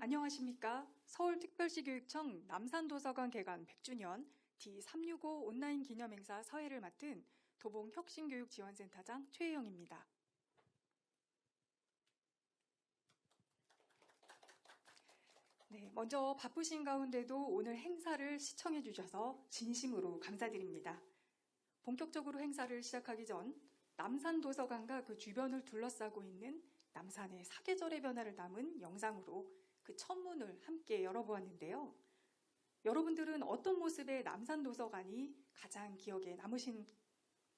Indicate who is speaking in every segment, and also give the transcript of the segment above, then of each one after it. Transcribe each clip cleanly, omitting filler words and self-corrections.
Speaker 1: 안녕하십니까? 서울특별시교육청 남산도서관 개관 100주년 D365 온라인 기념행사 서해를 맡은 도봉혁신교육지원센터장 최혜영입니다. 네, 먼저 바쁘신 가운데도 오늘 행사를 시청해 주셔서 진심으로 감사드립니다. 본격적으로 행사를 시작하기 전 남산도서관과 그 주변을 둘러싸고 있는 남산의 사계절의 변화를 담은 영상으로 그 천문을 함께 열어보았는데요. 여러분들은 어떤 모습의 남산도서관이 가장 기억에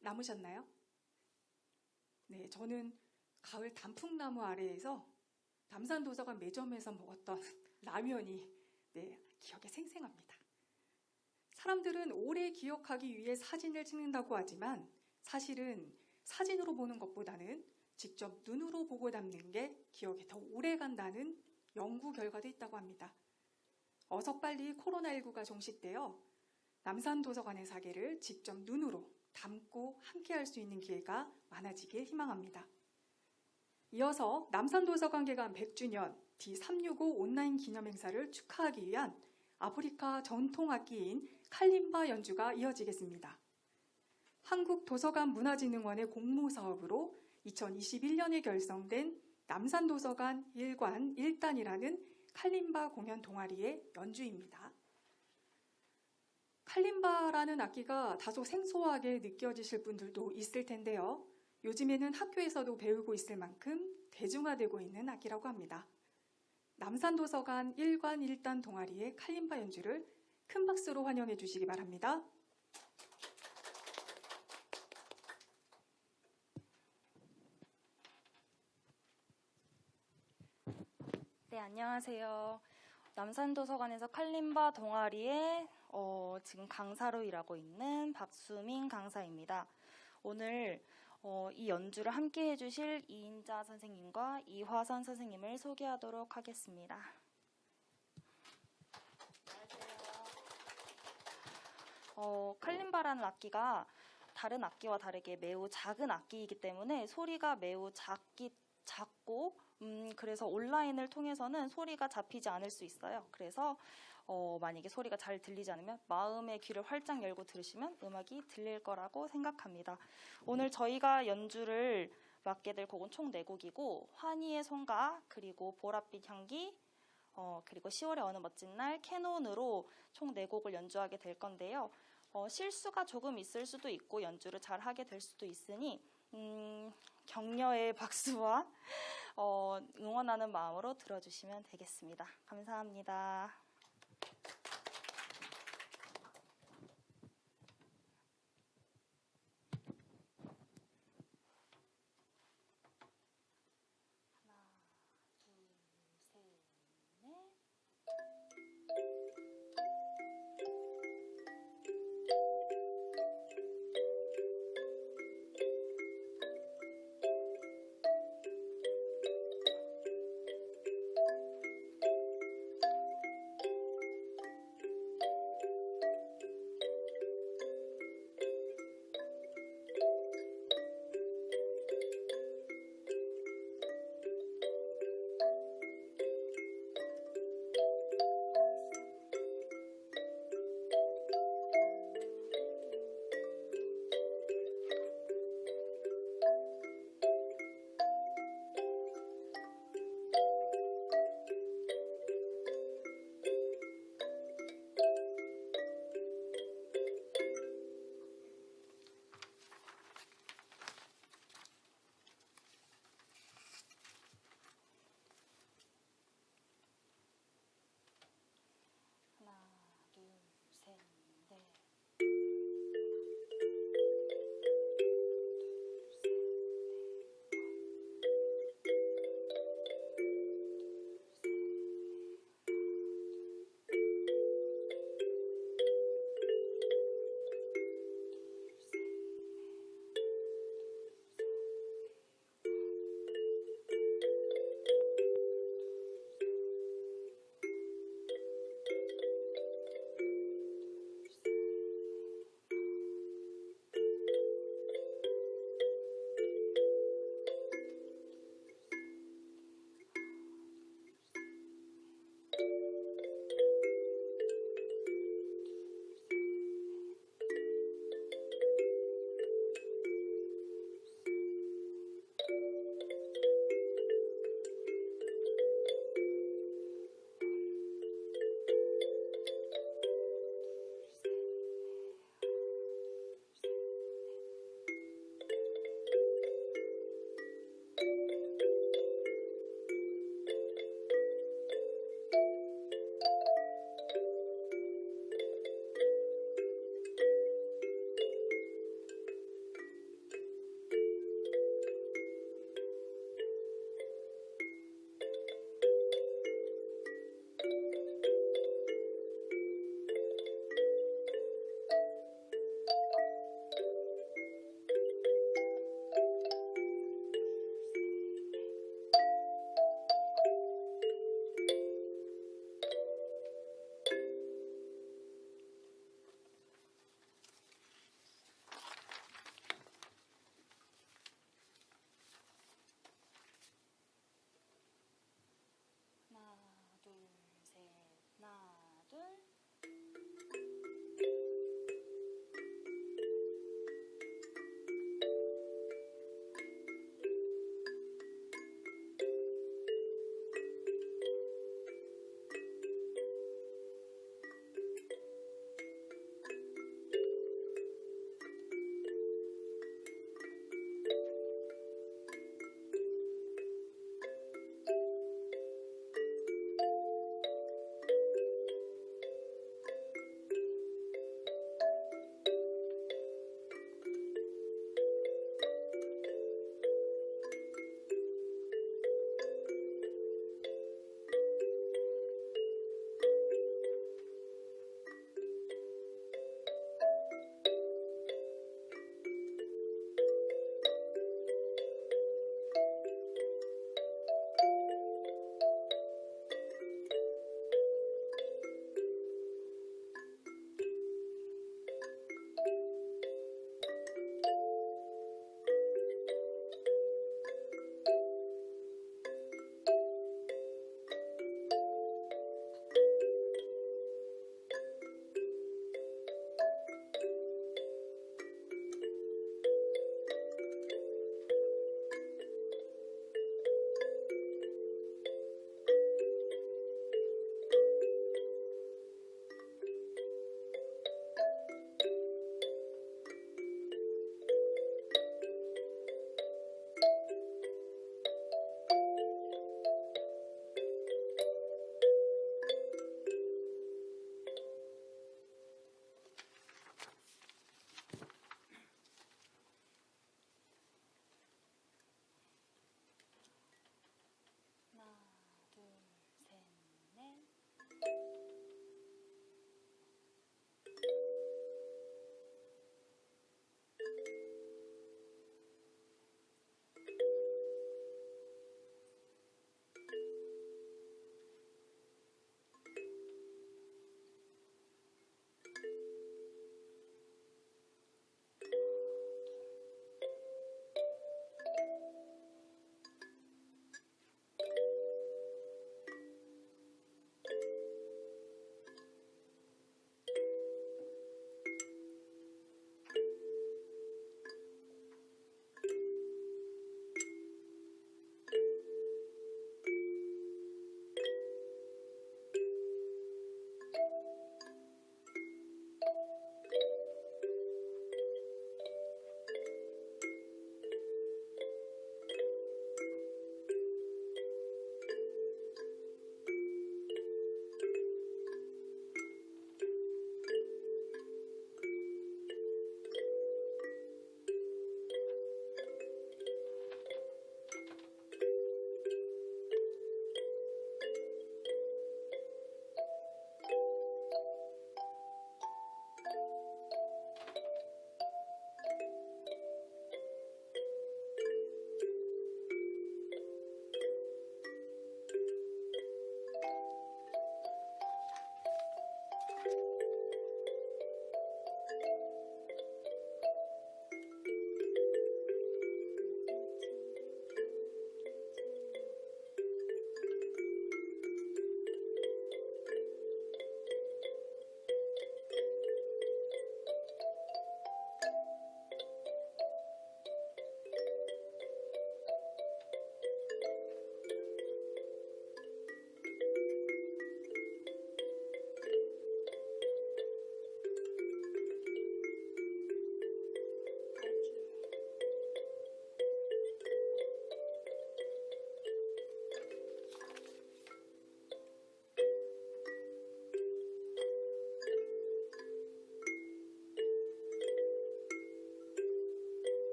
Speaker 1: 남으셨나요? 네, 저는 가을 단풍나무 아래에서 남산도서관 매점에서 먹었던 라면이 기억에 생생합니다. 사람들은 오래 기억하기 위해 사진을 찍는다고 하지만 사실은 사진으로 보는 것보다는 직접 눈으로 보고 담는 게 기억에 더 오래 간다는 연구 결과도 있다고 합니다. 어서 빨리 코로나19가 종식되어 남산도서관의 사계를 직접 눈으로 담고 함께할 수 있는 기회가 많아지길 희망합니다. 이어서 남산도서관 개관 100주년 D365 온라인 기념행사를 축하하기 위한 아프리카 전통악기인 칼림바 연주가 이어지겠습니다. 한국도서관문화진흥원의 공모사업으로 2021년에 결성된 남산도서관 1관 1단이라는 칼림바 공연 동아리의 연주입니다. 칼림바라는 악기가 다소 생소하게 느껴지실 분들도 있을 텐데요. 요즘에는 학교에서도 배우고 있을 만큼 대중화되고 있는 악기라고 합니다. 남산도서관 1관 1단 동아리의 칼림바 연주를 큰 박수로 환영해 주시기 바랍니다.
Speaker 2: 네, 안녕하세요. 남산도서관에서 칼림바 동아리에 지금 강사로 일하고 있는 박수민 강사입니다. 오늘 이 연주를 함께 해주실 이인자 선생님과 이화선 선생님을 소개하도록 하겠습니다. 안녕하세요. 칼림바라는 악기가 다른 악기와 다르게 매우 작은 악기이기 때문에 소리가 매우 작고 그래서 온라인을 통해서는 소리가 잡히지 않을 수 있어요. 그래서 만약에 소리가 잘 들리지 않으면 마음의 귀를 활짝 열고 들으시면 음악이 들릴 거라고 생각합니다. 오늘 저희가 연주를 맡게 될 곡은 총 4곡이고 환희의 송가, 그리고 보랏빛 향기, 그리고 10월의 어느 멋진 날, 캐논으로 총 4곡을 연주하게 될 건데요. 실수가 조금 있을 수도 있고 연주를 잘 하게 될 수도 있으니 격려의 박수와 응원하는 마음으로 들어주시면 되겠습니다. 감사합니다. 하나, 둘, 셋, 넷.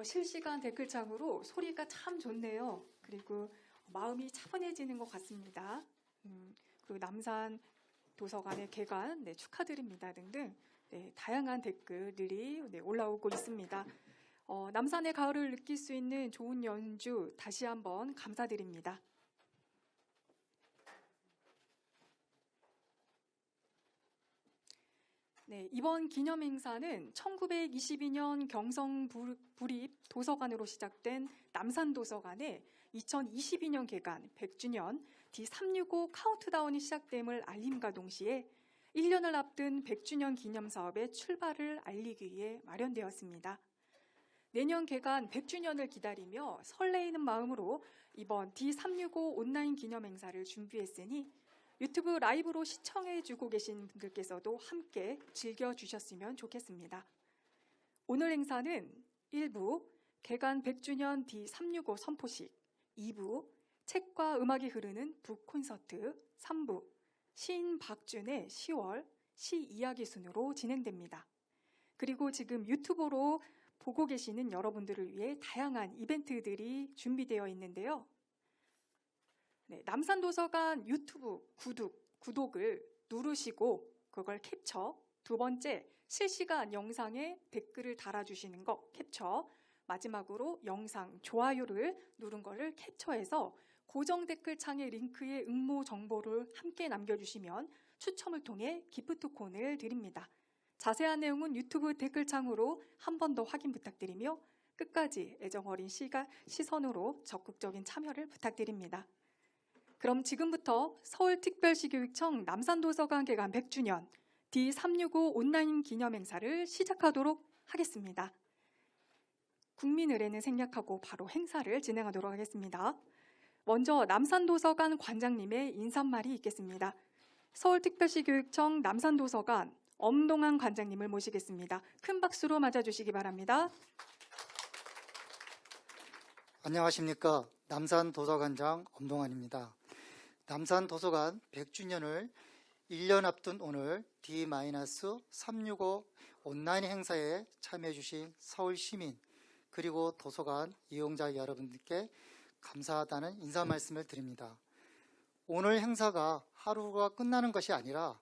Speaker 1: 실시간 댓글창으로 소리가 참 좋네요. 그리고 마음이 차분해지는 것 같습니다. 그리고 남산 도서관의 개관 축하드립니다 등등 다양한 댓글들이 올라오고 있습니다. 남산의 가을을 느낄 수 있는 좋은 연주 다시 한번 감사드립니다. 이번 기념행사는 1922년 경성 부립 도서관으로 시작된 남산도서관의 2022년 개관 100주년 D365 카운트다운이 시작됨을 알림과 동시에 1년을 앞둔 100주년 기념사업의 출발을 알리기 위해 마련되었습니다. 내년 개관 100주년을 기다리며 설레이는 마음으로 이번 D365 온라인 기념행사를 준비했으니 유튜브 라이브로 시청해주고 계신 분들께서도 함께 즐겨주셨으면 좋겠습니다. 오늘 행사는 1부 개관 100주년 D365 선포식, 2부 책과 음악이 흐르는 북콘서트, 3부 시인 박준의 10월 시 이야기 순으로 진행됩니다. 그리고 지금 유튜브로 보고 계시는 여러분들을 위해 다양한 이벤트들이 준비되어 있는데요. 남산도서관 유튜브 구독을 누르시고 그걸 캡처, 두 번째 실시간 영상에 댓글을 달아주시는 거 캡처, 마지막으로 영상 좋아요를 누른 거를 캡처해서 고정 댓글 창의 링크에 응모 정보를 함께 남겨주시면 추첨을 통해 기프트콘을 드립니다. 자세한 내용은 유튜브 댓글창으로 한 번 더 확인 부탁드리며 끝까지 애정어린 시선으로 적극적인 참여를 부탁드립니다. 그럼 지금부터 서울특별시교육청 남산도서관 개관 100주년 D365 온라인 기념행사를 시작하도록 하겠습니다. 국민의례는 생략하고 바로 행사를 진행하도록 하겠습니다. 먼저 남산도서관 관장님의 인사말이 있겠습니다. 서울특별시교육청 남산도서관 엄동환 관장님을 모시겠습니다. 큰 박수로 맞아주시기 바랍니다.
Speaker 3: 안녕하십니까. 남산도서관장 엄동환입니다. 남산도서관 100주년을 1년 앞둔 오늘 D-365 온라인 행사에 참여해 주신 서울시민 그리고 도서관 이용자 여러분들께 감사하다는 인사 말씀을 드립니다. 오늘 행사가 하루가 끝나는 것이 아니라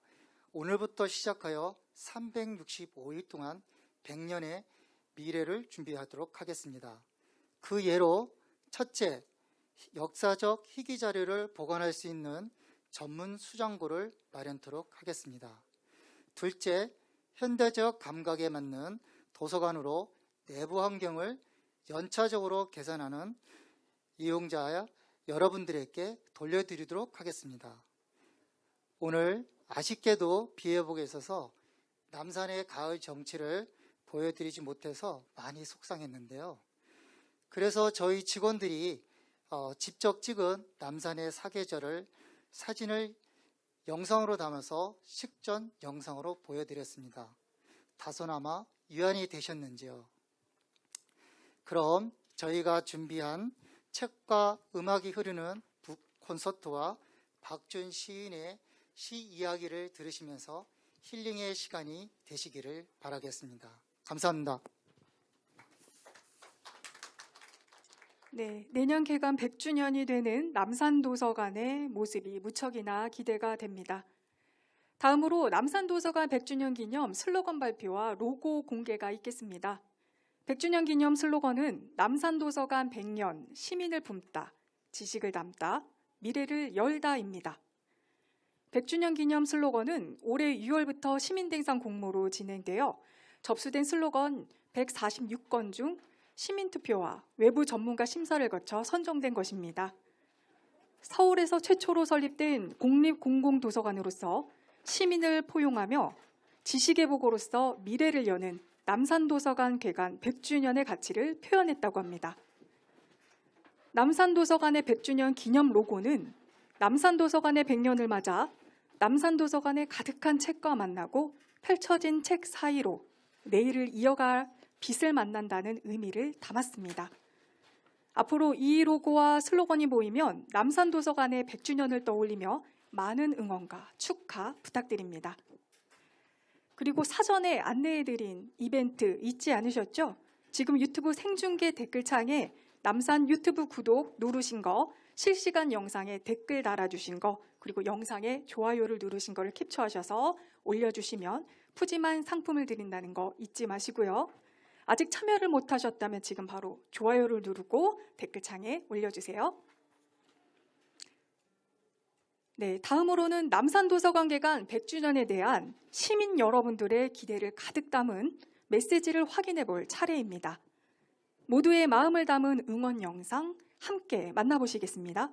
Speaker 3: 오늘부터 시작하여 365일 동안 100년의 미래를 준비하도록 하겠습니다. 그 예로 첫째, 역사적 희귀 자료를 보관할 수 있는 전문 수장고를 마련토록 하겠습니다. 둘째, 현대적 감각에 맞는 도서관으로 내부 환경을 연차적으로 개선하는 이용자 여러분들에게 돌려드리도록 하겠습니다. 오늘 아쉽게도 비 예보에 있어서 남산의 가을 정취를 보여드리지 못해서 많이 속상했는데요. 그래서 저희 직원들이 직접 찍은 남산의 사계절을 사진을 영상으로 담아서 식전 영상으로 보여드렸습니다. 다소나마 유한이 되셨는지요? 그럼 저희가 준비한 책과 음악이 흐르는 북 콘서트와 박준 시인의 시 이야기를 들으시면서 힐링의 시간이 되시기를 바라겠습니다. 감사합니다.
Speaker 1: 내년 개관 100주년이 되는 남산도서관의 모습이 무척이나 기대가 됩니다. 다음으로 남산도서관 100주년 기념 슬로건 발표와 로고 공개가 있겠습니다. 100주년 기념 슬로건은 남산도서관 100년, 시민을 품다, 지식을 담다, 미래를 열다입니다. 100주년 기념 슬로건은 올해 6월부터 시민대상 공모로 진행되어 접수된 슬로건 146건 중 시민투표와 외부 전문가 심사를 거쳐 선정된 것입니다. 서울에서 최초로 설립된 공립공공도서관으로서 시민을 포용하며 지식의 보고로서 미래를 여는 남산도서관 개관 100주년의 가치를 표현했다고 합니다. 남산도서관의 100주년 기념 로고는 남산도서관의 100년을 맞아 남산도서관의 가득한 책과 만나고 펼쳐진 책 사이로 내일을 이어갈 빛을 만난다는 의미를 담았습니다. 앞으로 이 로고와 슬로건이 보이면 남산도서관의 100주년을 떠올리며 많은 응원과 축하 부탁드립니다. 그리고 사전에 안내해드린 이벤트 잊지 않으셨죠? 지금 유튜브 생중계 댓글창에 남산 유튜브 구독 누르신 거, 실시간 영상에 댓글 달아주신 거, 그리고 영상에 좋아요를 누르신 거를 캡처하셔서 올려주시면 푸짐한 상품을 드린다는 거 잊지 마시고요. 아직 참여를 못하셨다면 지금 바로 좋아요를 누르고 댓글창에 올려주세요. 네, 다음으로는 남산도서관 개관 100주년에 대한 시민 여러분들의 기대를 가득 담은 메시지를 확인해 볼 차례입니다. 모두의 마음을 담은 응원 영상 함께 만나보시겠습니다.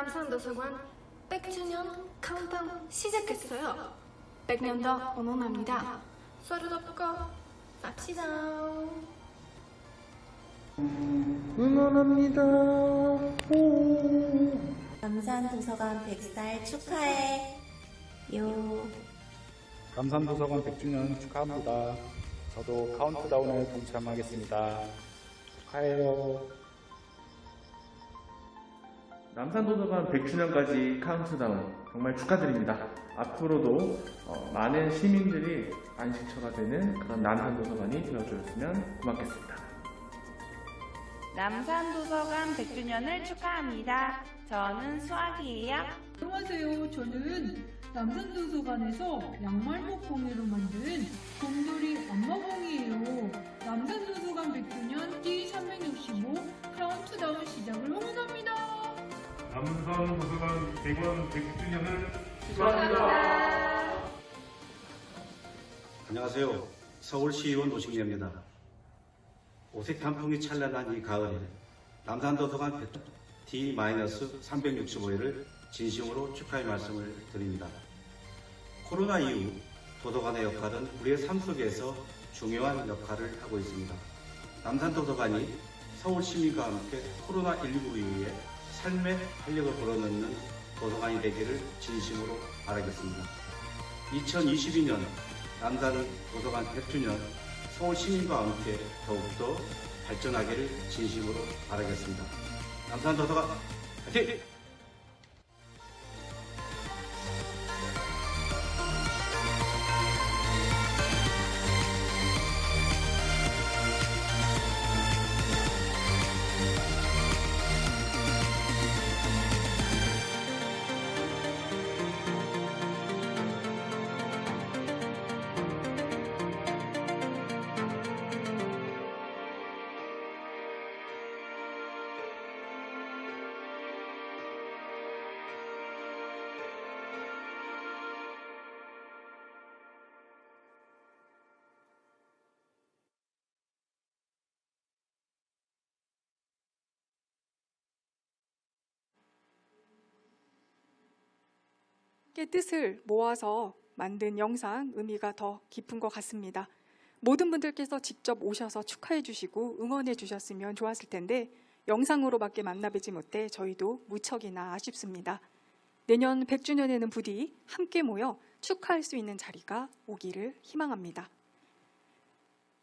Speaker 4: 남산도서관 100주년 카운트다운 시작했어요. 100년 더 응원합니다. 서로 덮고 쌉시다.
Speaker 5: 응원합니다.
Speaker 6: 남산도서관 100살 축하해. 요.
Speaker 7: 남산도서관 100주년 축하합니다. 저도 카운트다운에 동참하겠습니다. 축하해요.
Speaker 8: 남산도서관 100주년까지 카운트다운 정말 축하드립니다. 앞으로도 많은 시민들이 안식처가 되는 그런 남산도서관이 되어주었으면 고맙겠습니다.
Speaker 9: 남산도서관 100주년을 축하합니다. 저는 수학이에요.
Speaker 10: 안녕하세요. 저는 남산도서관에서 양말목공예로 만든 곰돌이 엄마봉이에요. 남산도서관 100주년 D365 카운트다운 시작을 응원합니다.
Speaker 11: 남산도서관 개관 100주년을 축하합니다.
Speaker 12: 안녕하세요. 서울시의원 노식래입니다. 오색 단풍이 찬란한 이 가을에 남산도서관 D-365회를 진심으로 축하의 말씀을 드립니다. 코로나 이후 도서관의 역할은 우리의 삶 속에서 중요한 역할을 하고 있습니다. 남산도서관이 서울시민과 함께 코로나19 이후에 삶의 활력을 불어넣는 도서관이 되기를 진심으로 바라겠습니다. 2022년 남산도서관 100주년 서울시민과 함께 더욱더 발전하기를 진심으로 바라겠습니다. 남산도서관 화이팅!
Speaker 1: 뜻을 모아서 만든 영상 의미가 더 깊은 것 같습니다. 모든 분들께서 직접 오셔서 축하해 주시고 응원해 주셨으면 좋았을 텐데 영상으로밖에 만나뵈지 못해 저희도 무척이나 아쉽습니다. 내년 100주년에는 부디 함께 모여 축하할 수 있는 자리가 오기를 희망합니다.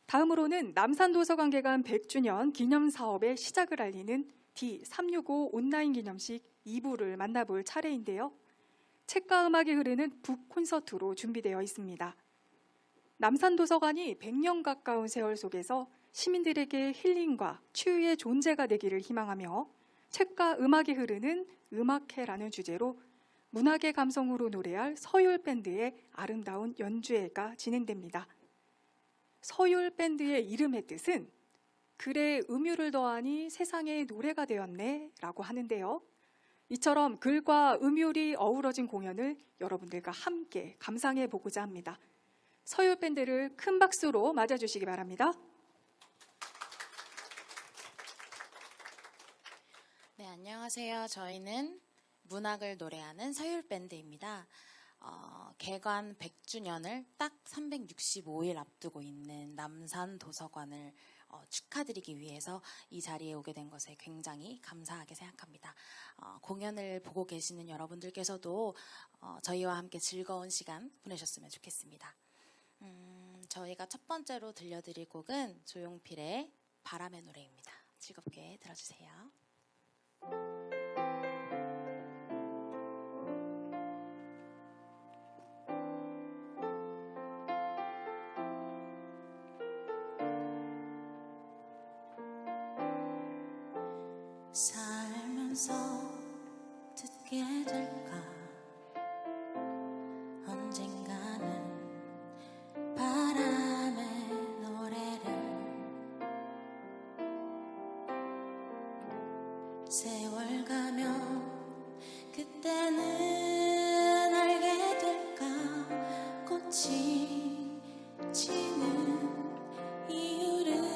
Speaker 1: 다음으로는 남산도서관 개관 100주년 기념사업의 시작을 알리는 D365 온라인 기념식 2부를 만나볼 차례인데요. 책과 음악이 흐르는 북 콘서트로 준비되어 있습니다. 남산도서관이 100년 가까운 세월 속에서 시민들에게 힐링과 치유의 존재가 되기를 희망하며 책과 음악이 흐르는 음악회라는 주제로 문학의 감성으로 노래할 서율밴드의 아름다운 연주회가 진행됩니다. 서율밴드의 이름의 뜻은 글에 음유를 더하니 세상에 노래가 되었네 라고 하는데요. 이처럼 글과 음율이 어우러진 공연을 여러분들과 함께 감상해 보고자 합니다. 서율밴드를 큰 박수로 맞아주시기 바랍니다.
Speaker 5: 네, 안녕하세요. 저희는 문학을 노래하는 서율밴드입니다. 개관 100주년을 딱 365일 앞두고 있는 남산도서관을 축하드리기 위해서 이 자리에 오게 된 것에 굉장히 감사하게 생각합니다. 공연을 보고 계시는 여러분들께서도 저희와 함께 즐거운 시간 보내셨으면 좋겠습니다. 저희가 첫 번째로 들려드릴 곡은 조용필의 바람의 노래입니다. 즐겁게 들어주세요.
Speaker 6: 살면서 듣게 될까 언젠가는 바람의 노래를 세월 가면 그때는 알게 될까 꽃이 지는 이유를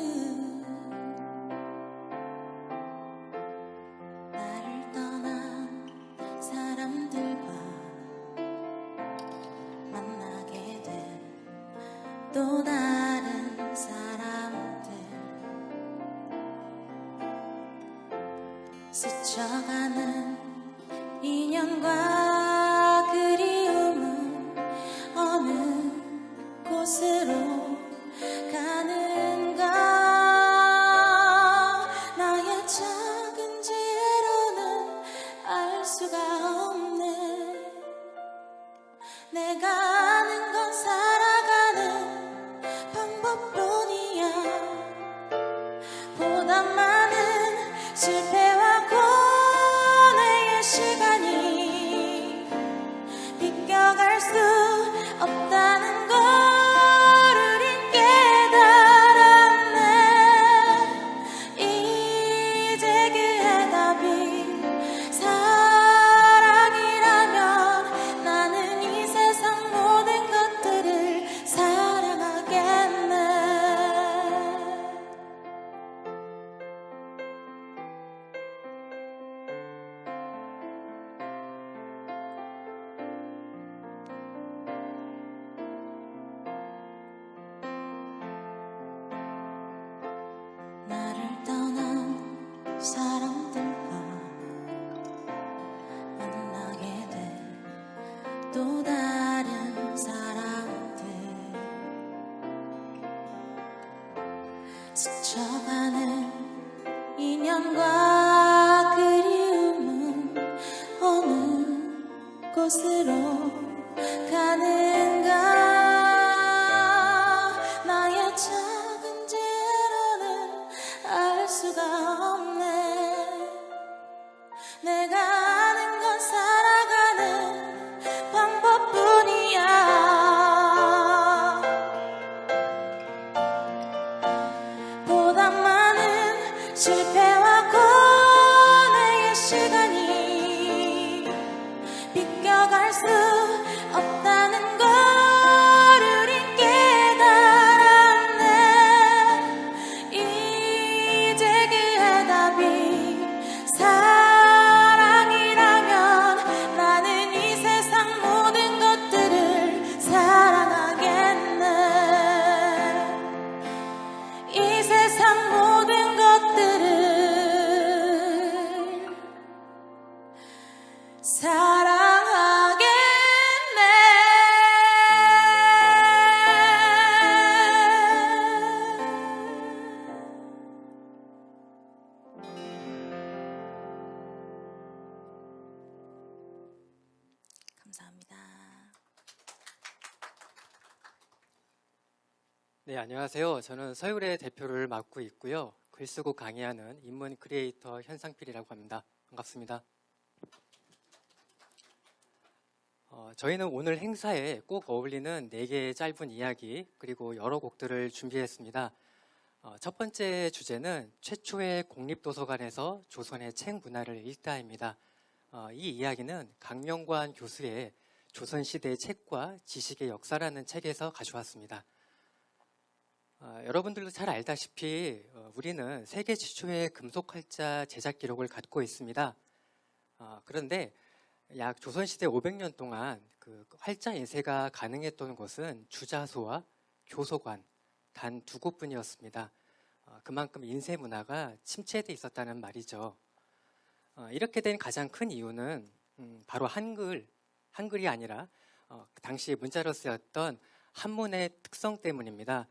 Speaker 6: 또 다른 사람들 스쳐가는 인연과 그리움은 어느 곳으로 가는가 나의 작은 지혜로는 알 수가 없네 내가 아는 건 살아가는 방법뿐이야 보다 많은 실패와 고뇌의 시간이 비껴갈 수 없다는 걸 우린 깨달았네 이제 그 해답이 사랑이라면 나는 이 세상 모든 것들을 사랑하겠네 나를 떠난 사람들과 만나게 된 또 다른 사람들 스쳐가는 인연과 그리움은 어느 곳으로 가는가 나의 작은 지혜로는 알 수가 없네 내가 아는 건 살아가는 방법뿐이야 보다 많은 실패와 고뇌의 시간이 비껴갈 수 없다는 걸 우린 깨달았네 이제 그 해답이 사랑이라면 나는 이 세상 모든 것들을 사랑하겠네 이 세상 모든 것들을
Speaker 13: 네, 안녕하세요. 저는 서울의 대표를 맡고 있고요. 글 쓰고 강의하는 인문 크리에이터 현상필이라고 합니다. 반갑습니다. 저희는 오늘 행사에 꼭 어울리는 4개의 짧은 이야기 그리고 여러 곡들을 준비했습니다. 첫 번째 주제는 최초의 공립도서관에서 조선의 책 문화를 읽다입니다. 이 이야기는 강명관 교수의 조선시대의 책과 지식의 역사라는 책에서 가져왔습니다. 여러분들도 잘 알다시피 우리는 세계 최초의 금속 활자 제작 기록을 갖고 있습니다. 그런데 약 조선시대 500년 동안 그 활자 인쇄가 가능했던 곳은 주자소와 교소관 단 2곳뿐이었습니다. 그만큼 인쇄 문화가 침체돼 있었다는 말이죠. 이렇게 된 가장 큰 이유는 바로 한글이 아니라 당시 문자로 쓰였던 한문의 특성 때문입니다.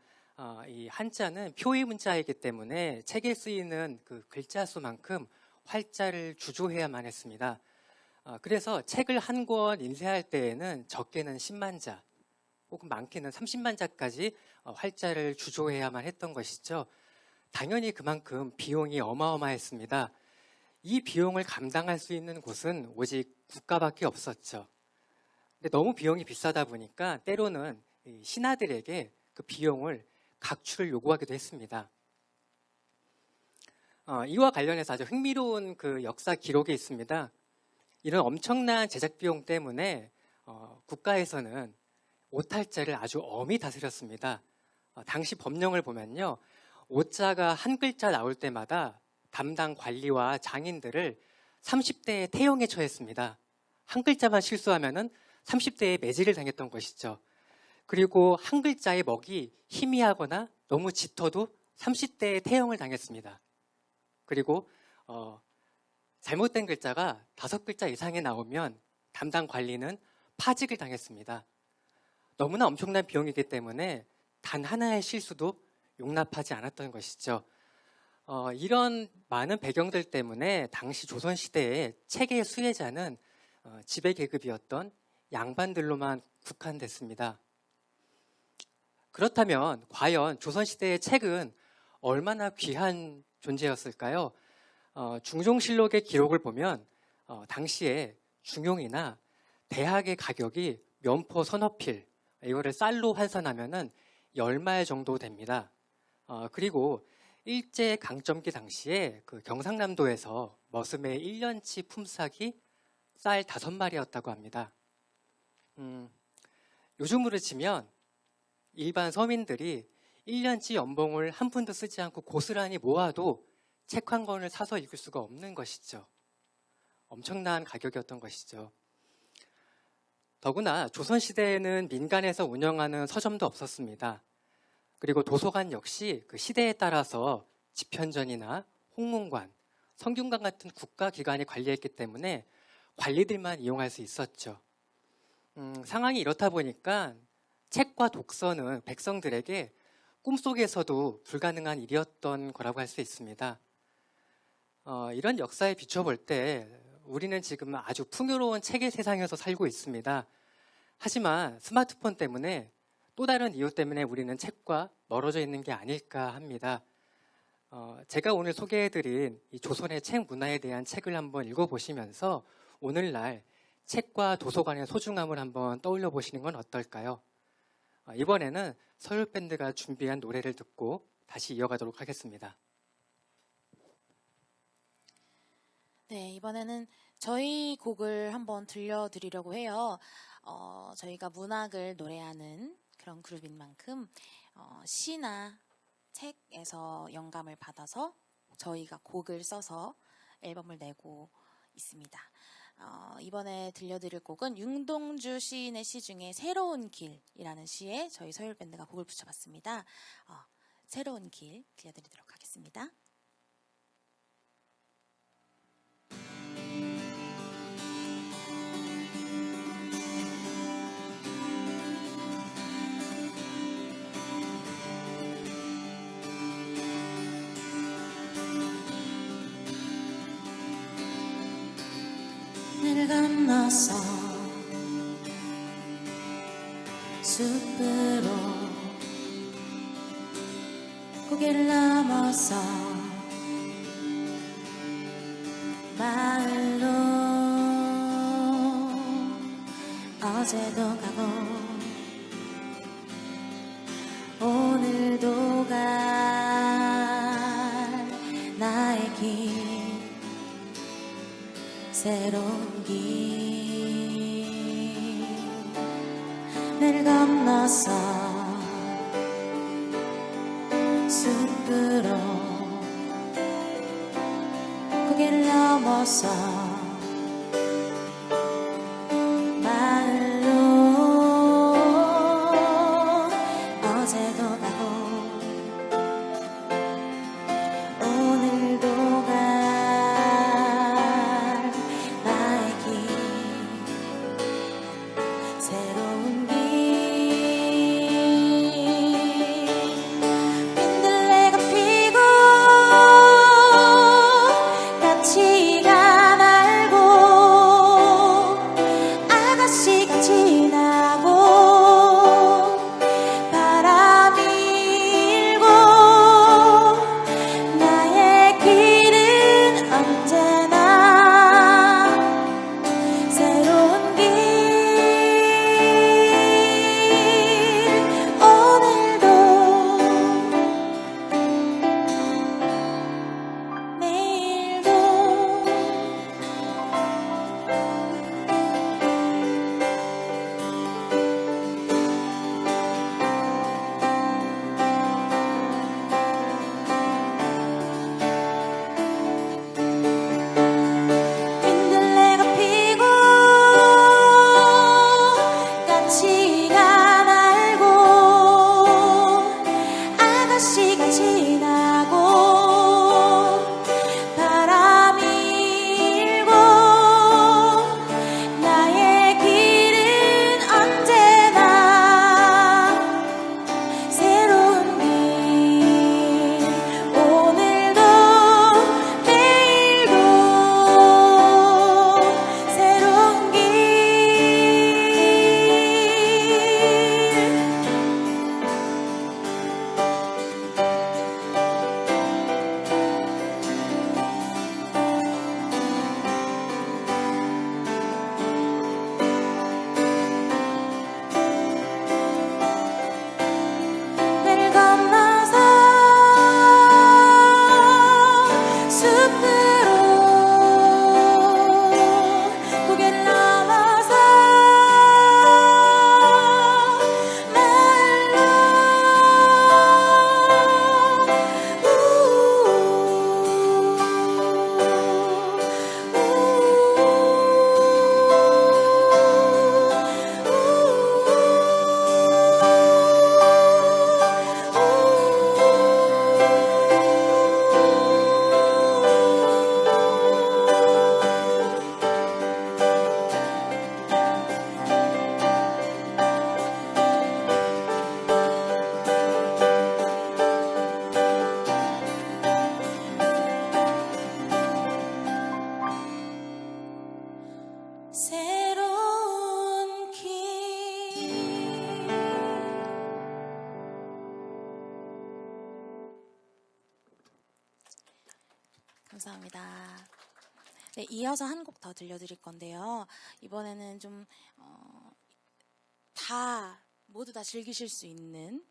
Speaker 13: 이 한자는 표의 문자이기 때문에 책에 쓰이는 그 글자 수만큼 활자를 주조해야만 했습니다. 그래서 책을 한 권 인쇄할 때에는 적게는 10만 자 혹은 많게는 30만 자까지 활자를 주조해야만 했던 것이죠. 당연히 그만큼 비용이 어마어마했습니다. 이 비용을 감당할 수 있는 곳은 오직 국가밖에 없었죠. 근데 너무 비용이 비싸다 보니까 때로는 신하들에게 그 비용을 각출을 요구하기도 했습니다. 이와 관련해서 아주 흥미로운 그 역사 기록이 있습니다. 이런 엄청난 제작 비용 때문에 국가에서는 오탈자를 아주 엄히 다스렸습니다. 당시 법령을 보면요, 오자가 한 글자 나올 때마다 담당 관리와 장인들을 30대에 태형에 처했습니다. 한 글자만 실수하면은 30대에 매질을 당했던 것이죠. 그리고 한 글자의 먹이 희미하거나 너무 짙어도 30대에 태형을 당했습니다. 그리고 잘못된 글자가 5글자 이상이 나오면 담당 관리는 파직을 당했습니다. 너무나 엄청난 비용이기 때문에 단 하나의 실수도 용납하지 않았던 것이죠. 이런 많은 배경들 때문에 당시 조선시대의 책의 수혜자는 지배계급이었던 양반들로만 국한됐습니다. 그렇다면 과연 조선시대의 책은 얼마나 귀한 존재였을까요? 중종실록의 기록을 보면 당시에 중용이나 대학의 가격이 면포 서너 필, 이거를 쌀로 환산하면은 10말 정도 됩니다. 그리고 일제 강점기 당시에 그 경상남도에서 머슴의 1년치 품삯이 쌀 5마리였다고 합니다. 요즘으로 치면 일반 서민들이 1년치 연봉을 한 푼도 쓰지 않고 고스란히 모아도 책 한 권을 사서 읽을 수가 없는 것이죠. 엄청난 가격이었던 것이죠. 더구나 조선시대에는 민간에서 운영하는 서점도 없었습니다. 그리고 도서관 역시 그 시대에 따라서 집현전이나 홍문관, 성균관 같은 국가기관이 관리했기 때문에 관리들만 이용할 수 있었죠. 상황이 이렇다 보니까 책과 독서는 백성들에게 꿈속에서도 불가능한 일이었던 거라고 할 수 있습니다. 이런 역사에 비춰볼 때 우리는 지금 아주 풍요로운 책의 세상에서 살고 있습니다. 하지만 스마트폰 때문에 또 다른 이유 때문에 우리는 책과 멀어져 있는 게 아닐까 합니다. 제가 오늘 소개해드린 이 조선의 책 문화에 대한 책을 한번 읽어보시면서 오늘날 책과 도서관의 소중함을 한번 떠올려 보시는 건 어떨까요? 이번에는 서울밴드가 준비한 노래를 듣고 다시 이어가도록 하겠습니다.
Speaker 5: 네, 이번에는 저희 곡을 한번 들려드리려고 해요. 저희가 문학을 노래하는 그런 그룹인 만큼 시나 책에서 영감을 받아서 저희가 곡을 써서 앨범을 내고 있습니다. 이번에 들려드릴 곡은 윤동주 시인의 시 중에 새로운 길이라는 시에 저희 서울밴드가 곡을 붙여봤습니다. 새로운 길 들려드리도록 하겠습니다.
Speaker 6: 늘 건너서 숲으로 고개를 넘어서 마을로 어제도 가고 오늘도 갈 나의 길 새로운 길을 건너서 숲으로 고개를 넘어서 마을로 어제도 가고 오늘도 갈 나의 길 새로운 길 민들레가 피고 가치가 날고 아가씨가 지나고 바람이 일고 나의 길은 언제나 새로운 길 오늘도 내일도 민들레가 피고 가치가 날고 아가씨가 지나고 바람이 일고 나의 길은 언제나 새로운 길 오늘도 내일도 새로운 길 배를 건너서 숲으로 고개를 넘어서 새로운 길
Speaker 5: 감사합니다. 네, 이어서 한 곡 더 들려드릴 건데요. 이번에는 좀 모두 다 즐기실 수 있는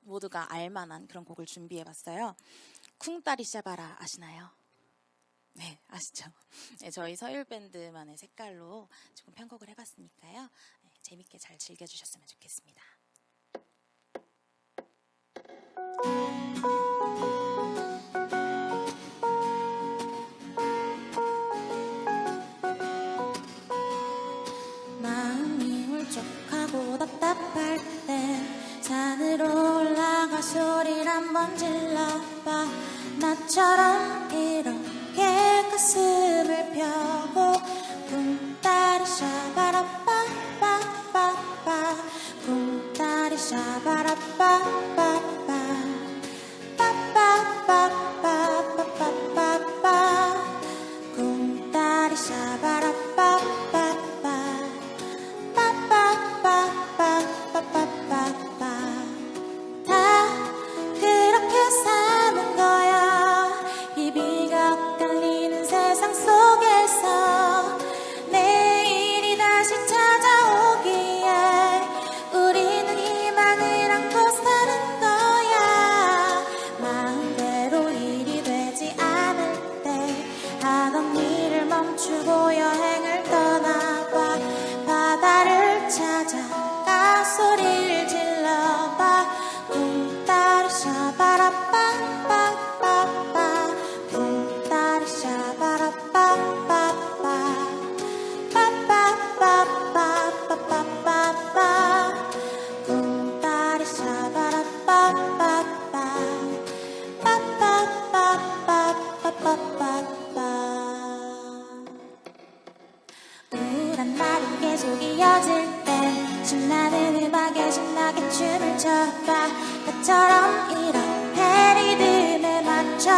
Speaker 5: 모두가 알만한 그런 곡을 준비해봤어요. 쿵따리 샤바라 아시나요? 네, 아시죠? 네, 저희 서율밴드만의 색깔로 조금 편곡을 해봤으니까요. 네, 재밌게 잘 즐겨주셨으면 좋겠습니다.
Speaker 6: 마음이 울적하고 답답할 땐 산으로 올라가 소리를 한번 질러봐 나처럼 이렇게 가슴을 펴고 쿵따리 샤바라빠빠빠빠 쿵따리 샤바라빠빠빠 빠빠빠빠빠빠빠 쿵따리 샤바라빠빠빠 빠빠빠빠빠빠빠 다 그렇게 나처럼 이렇게 리듬에 맞춰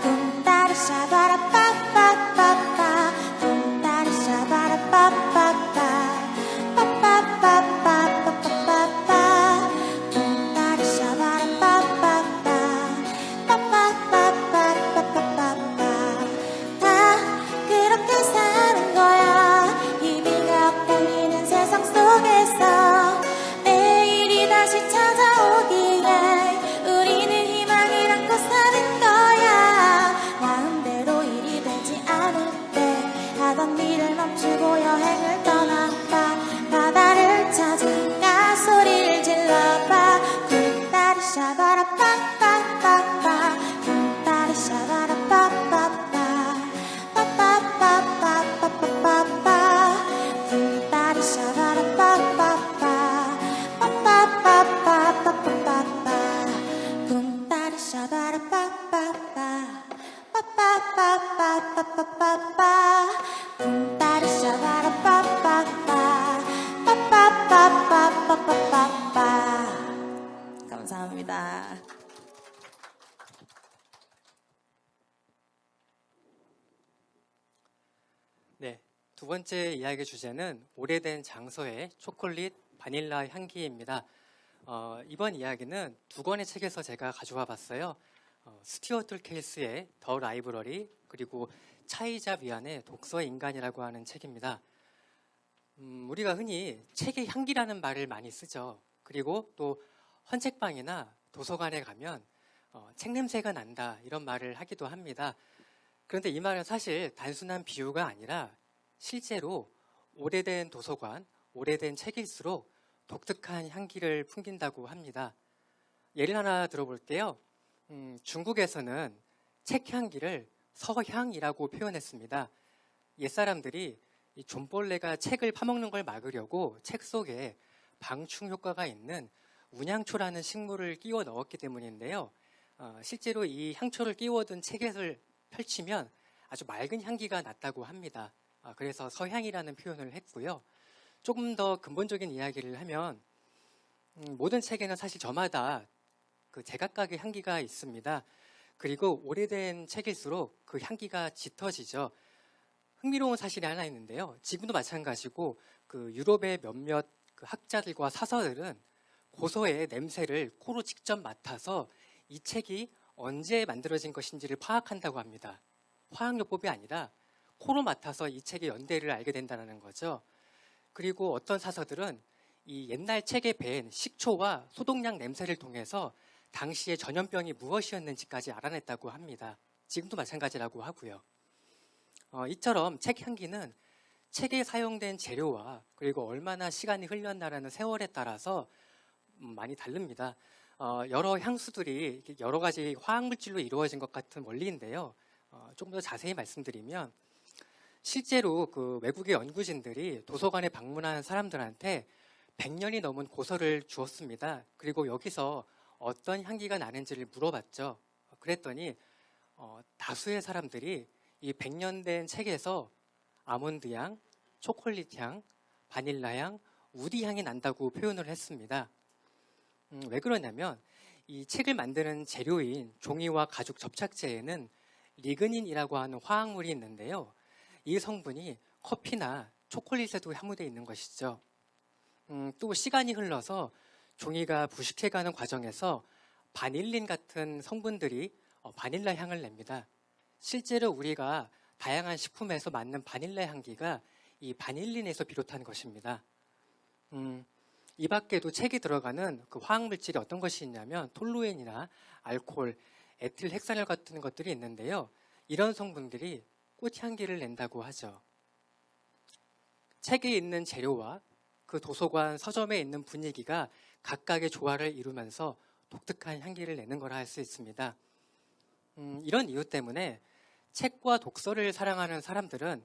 Speaker 6: 꿈다리 샤바라빠빠빠빠 꿈다리 샤바라빠빠빠 빠빠빠빠빠빠빠빠 꿈다리 샤바라빠빠빠 빠빠빠빠빠빠빠빠 다 그렇게 사는 거야 희미가 보이는 세상 속에서 내일이 다시 찾아오기에 우리는 희망을 안고 사는 거야 마음대로 일이 되지 않을 때 하던 일을 멈추고 여행을 떠나봐 바다를 찾아가 소리를 질러봐 꿈다리 샤바라빠빠빠빠 꿈다리 샤바라빠빠빠 빠빠빠빠빠빠빠 꿈다리 샤바라빠빠빠 빠빠빠빠빠빠빠 꿈다리 샤바라빠빠빠 빠빠빠빠빠빠빠 꿈다리 샤바라빠빠빠 빠빠빠빠빠빠빠 감사합니다.
Speaker 13: 네, 두 번째 이야기 주제는 오래된 장소의 초콜릿 바닐라 향기입니다. 이번 이야기는 두 권의 책에서 제가 가져와 봤어요. 스튜어트 케이스의 더 라이브러리 그리고 차이자 위안의 독서의 인간이라고 하는 책입니다. 우리가 흔히 책의 향기라는 말을 많이 쓰죠. 그리고 또 헌책방이나 도서관에 가면 책 냄새가 난다 이런 말을 하기도 합니다. 그런데 이 말은 사실 단순한 비유가 아니라 실제로 오래된 도서관, 오래된 책일수록 독특한 향기를 풍긴다고 합니다. 예를 하나 들어볼게요. 중국에서는 책 향기를 서향이라고 표현했습니다. 옛사람들이 이 존벌레가 책을 파먹는 걸 막으려고 책 속에 방충 효과가 있는 운향초라는 식물을 끼워 넣었기 때문인데요. 실제로 이 향초를 끼워둔 책을 펼치면 아주 맑은 향기가 났다고 합니다. 그래서 서향이라는 표현을 했고요. 조금 더 근본적인 이야기를 하면 모든 책에는 사실 저마다 그 제각각의 향기가 있습니다. 그리고 오래된 책일수록 그 향기가 짙어지죠. 흥미로운 사실이 하나 있는데요. 지금도 마찬가지고 그 유럽의 몇몇 그 학자들과 사서들은 고서의 냄새를 코로 직접 맡아서 이 책이 언제 만들어진 것인지를 파악한다고 합니다. 화학요법이 아니라 코로 맡아서 이 책의 연대를 알게 된다는 거죠. 그리고 어떤 사서들은 이 옛날 책에 밴 식초와 소독약 냄새를 통해서 당시의 전염병이 무엇이었는지까지 알아냈다고 합니다. 지금도 마찬가지라고 하고요. 이처럼 책 향기는 책에 사용된 재료와 그리고 얼마나 시간이 흘렀나라는 세월에 따라서 많이 다릅니다. 여러 향수들이 여러 가지 화학물질로 이루어진 것 같은 원리인데요. 조금 더 자세히 말씀드리면 실제로 그 외국의 연구진들이 도서관에 방문한 사람들한테 100년이 넘은 고서를 주었습니다. 그리고 여기서 어떤 향기가 나는지를 물어봤죠. 그랬더니 다수의 사람들이 이 100년 된 책에서 아몬드 향, 초콜릿 향, 바닐라 향, 우디 향이 난다고 표현을 했습니다. 왜 그러냐면 이 책을 만드는 재료인 종이와 가죽 접착제에는 리그닌이라고 하는 화학물이 있는데요. 이 성분이 커피나 초콜릿에도 함유되어 있는 것이죠. 또 시간이 흘러서 종이가 부식해가는 과정에서 바닐린 같은 성분들이 바닐라 향을 냅니다. 실제로 우리가 다양한 식품에서 맡는 바닐라 향기가 이 바닐린에서 비롯한 것입니다. 이 밖에도 책에 들어가는 그 화학물질이 어떤 것이 있냐면 톨루엔이나 알코올, 에틸헥사놀 같은 것들이 있는데요. 이런 성분들이 꽃향기를 낸다고 하죠. 책에 있는 재료와 그 도서관 서점에 있는 분위기가 각각의 조화를 이루면서 독특한 향기를 내는 거라 할 수 있습니다. 이런 이유 때문에 책과 독서를 사랑하는 사람들은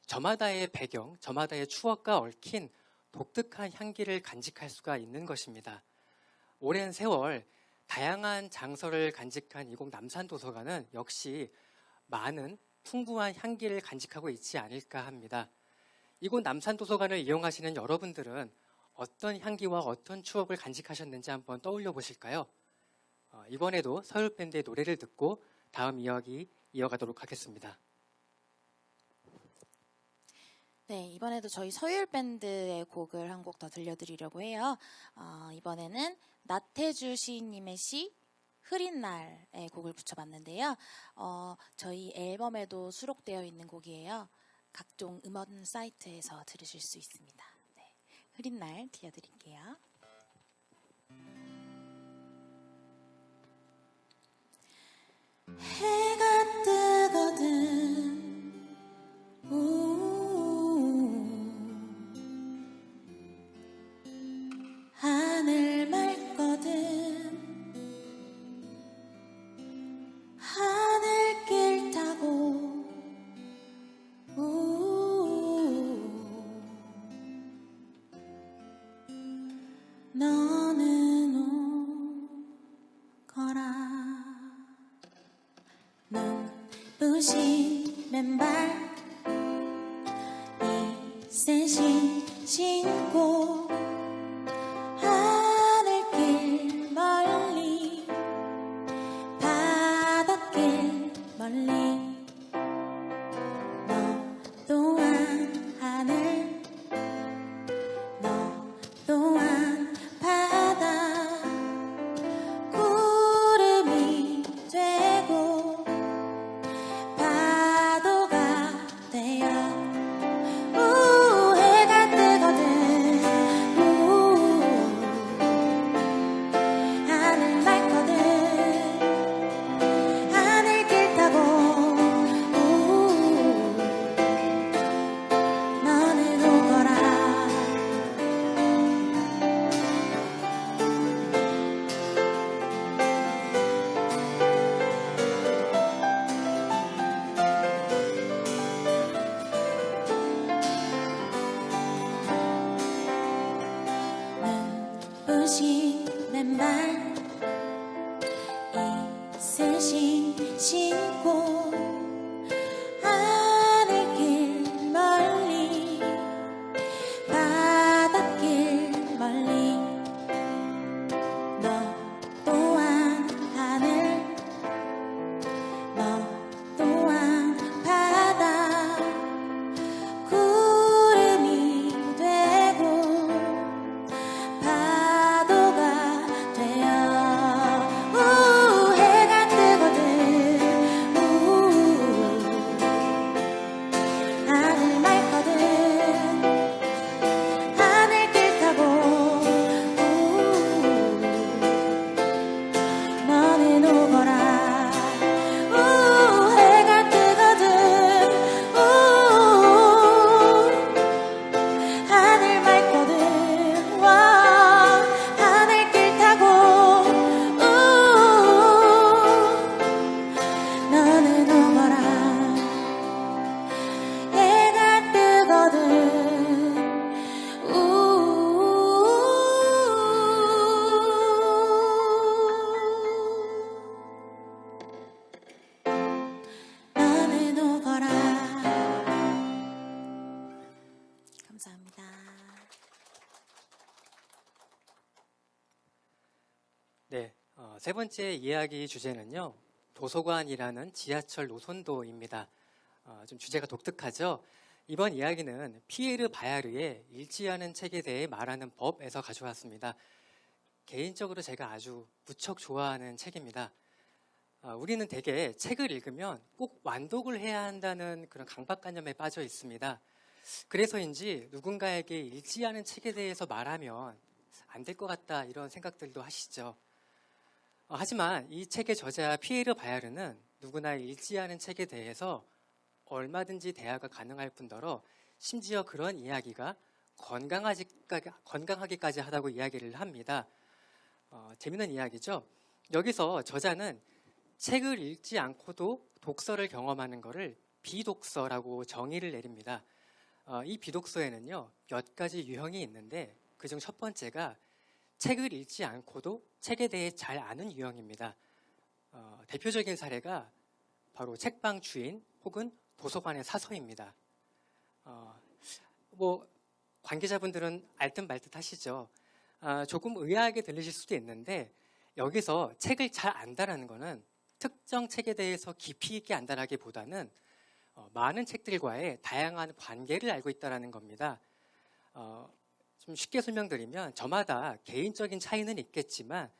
Speaker 13: 저마다의 배경, 저마다의 추억과 얽힌 독특한 향기를 간직할 수가 있는 것입니다. 오랜 세월 다양한 장소를 간직한 이곳 남산도서관은 역시 많은 풍부한 향기를 간직하고 있지 않을까 합니다. 이곳 남산도서관을 이용하시는 여러분들은 어떤 향기와 어떤 추억을 간직하셨는지 한번 떠올려 보실까요? 이번에도 서울밴드의 노래를 듣고 다음 이야기 이어가도록 하겠습니다.
Speaker 5: 네, 이번에도 저희 서율밴드의 곡을 한 곡 더 들려드리려고 해요. 이번에는 나태주 시인님의 시 흐린 날의 곡을 붙여봤는데요. 저희 앨범에도 수록되어 있는 곡이에요. 각종 음원 사이트에서 들으실 수 있습니다. 네, 흐린 날 들려드릴게요.
Speaker 6: 해가 뜨거든 하늘 맑거든 하늘길 타고 너는 오거라 눈부신 맨발 이새신 신고 하늘길 멀리 바닷길 멀리 너 또한 하늘 너 또한 바다 구름이 되고 파도가 되어 해가 뜨거든 하늘 맑거든 하늘길 타고 너는 오거라 눈부신 맨발 이새신 신고 하늘길 멀리 바닷길 멀리 너 또한 하늘 너 또한 바다 구름이 되고 파도가 되어 해가 뜨거든 하늘 맑거든 하늘길 타고 너는 오거라 해가 뜨거든 하늘 맑거든 와 하늘길 타고 너는 오거라 해가 뜨거든 너는 오거라 감사합니다.
Speaker 13: 네, 세 번째 이야기 주제는요. 도서관이라는 지하철 노선도입니다. 좀 주제가 독특하죠? 이번 이야기는 피에르 바야르의 읽지 않은 책에 대해 말하는 법에서 가져왔습니다. 개인적으로 제가 아주 무척 좋아하는 책입니다. 우리는 대개 책을 읽으면 꼭 완독을 해야 한다는 그런 강박관념에 빠져 있습니다. 그래서인지 누군가에게 읽지 않은 책에 대해서 말하면 안 될 것 같다 이런 생각들도 하시죠. 하지만 이 책의 저자 피에르 바야르는 누구나 읽지 않은 책에 대해서 얼마든지 대화가 가능할 뿐더러 심지어 그런 이야기가 건강하기까지 하다고 이야기를 합니다. 재미있는 이야기죠. 여기서 저자는 책을 읽지 않고도 독서를 경험하는 것을 비독서라고 정의를 내립니다. 이 비독서에는요 몇 가지 유형이 있는데 그중 첫 번째가 책을 읽지 않고도 책에 대해 잘 아는 유형입니다. 대표적인 사례가 바로 책방 주인 혹은 도서관의 사서입니다. 관계자분들은 알듯 말듯 하시죠. 조금 의아하게 들리실 수도 있는데 여기서 책을 잘 안다는 것은 특정 책에 대해서 깊이 있게 안다라기보다는 많은 책들과의 다양한 관계를 알고 있다는 겁니다. 좀 쉽게 설명드리면 저마다 개인적인 차이는 있겠지만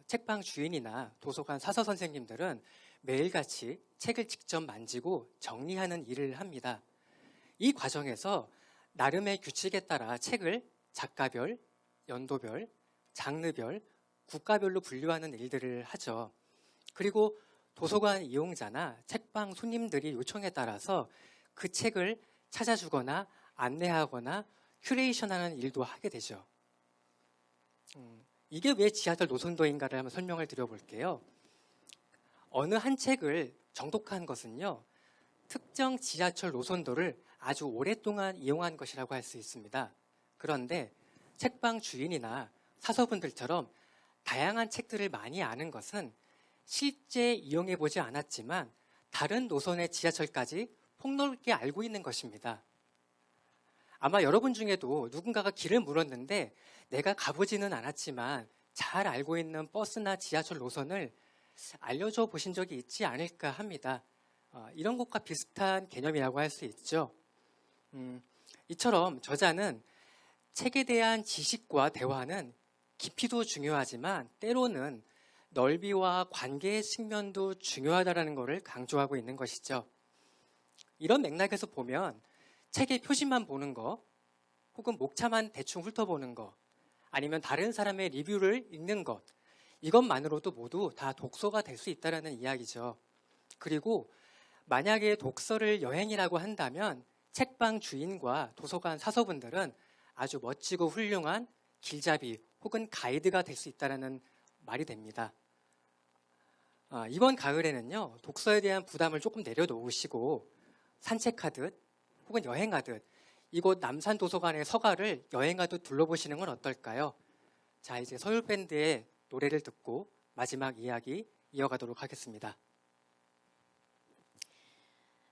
Speaker 13: 책방 주인이나 도서관 사서 선생님들은 매일같이 책을 직접 만지고 정리하는 일을 합니다. 이 과정에서 나름의 규칙에 따라 책을 작가별, 연도별, 장르별, 국가별로 분류하는 일들을 하죠. 그리고 도서관 이용자나 책방 손님들이 요청에 따라서 그 책을 찾아주거나 안내하거나 큐레이션하는 일도 하게 되죠. 이게 왜 지하철 노선도인가를 한번 설명을 드려볼게요. 어느 한 책을 정독한 것은요, 특정 지하철 노선도를 아주 오랫동안 이용한 것이라고 할 수 있습니다. 그런데 책방 주인이나 사서분들처럼 다양한 책들을 많이 아는 것은 실제 이용해보지 않았지만 다른 노선의 지하철까지 폭넓게 알고 있는 것입니다. 아마 여러분 중에도 누군가가 길을 물었는데 내가 가보지는 않았지만 잘 알고 있는 버스나 지하철 노선을 알려줘 보신 적이 있지 않을까 합니다. 이런 것과 비슷한 개념이라고 할 수 있죠. 이처럼 저자는 책에 대한 지식과 대화는 깊이도 중요하지만 때로는 넓이와 관계의 측면도 중요하다는 것을 강조하고 있는 것이죠. 이런 맥락에서 보면 책의 표지만 보는 거, 혹은 목차만 대충 훑어보는 거, 아니면 다른 사람의 리뷰를 읽는 것, 이것만으로도 모두 다 독서가 될 수 있다는 이야기죠. 그리고 만약에 독서를 여행이라고 한다면 책방 주인과 도서관 사서분들은 아주 멋지고 훌륭한 길잡이 혹은 가이드가 될 수 있다는 말이 됩니다. 이번 가을에는요, 독서에 대한 부담을 조금 내려놓으시고 산책하듯 혹은 여행하듯 이곳 남산도서관의 서가를 여행하듯 둘러보시는 건 어떨까요? 자, 이제 서울밴드의 노래를 듣고 마지막 이야기 이어가도록 하겠습니다.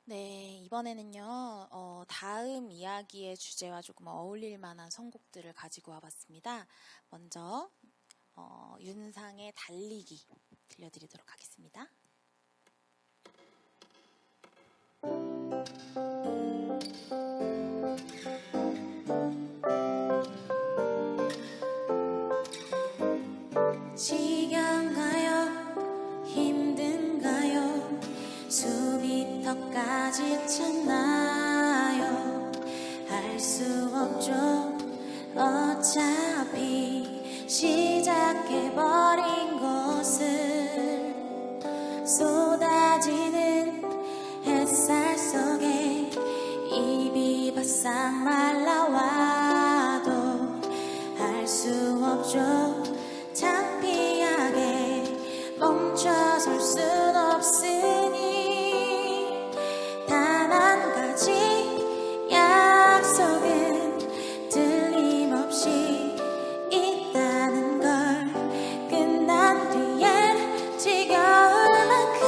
Speaker 5: 네, 이번에는요, 다음 이야기의 주제와 조금 어울릴 만한 선곡들을 가지고 와봤습니다. 먼저 윤상의 달리기 들려드리도록 하겠습니다.
Speaker 6: 지겨운가요? 힘든가요? 수미터까지 찾나요? 할 수 없죠. 어차피 시작해버린 곳을 쏟아지는 햇살 속에 입이 바싹 말라와도 할 수 없죠. 창피하게 멈춰설 순 없으니 단 한 가지 약속은 틀림없이 있다는 걸 끝난 뒤엔 지겨울 만큼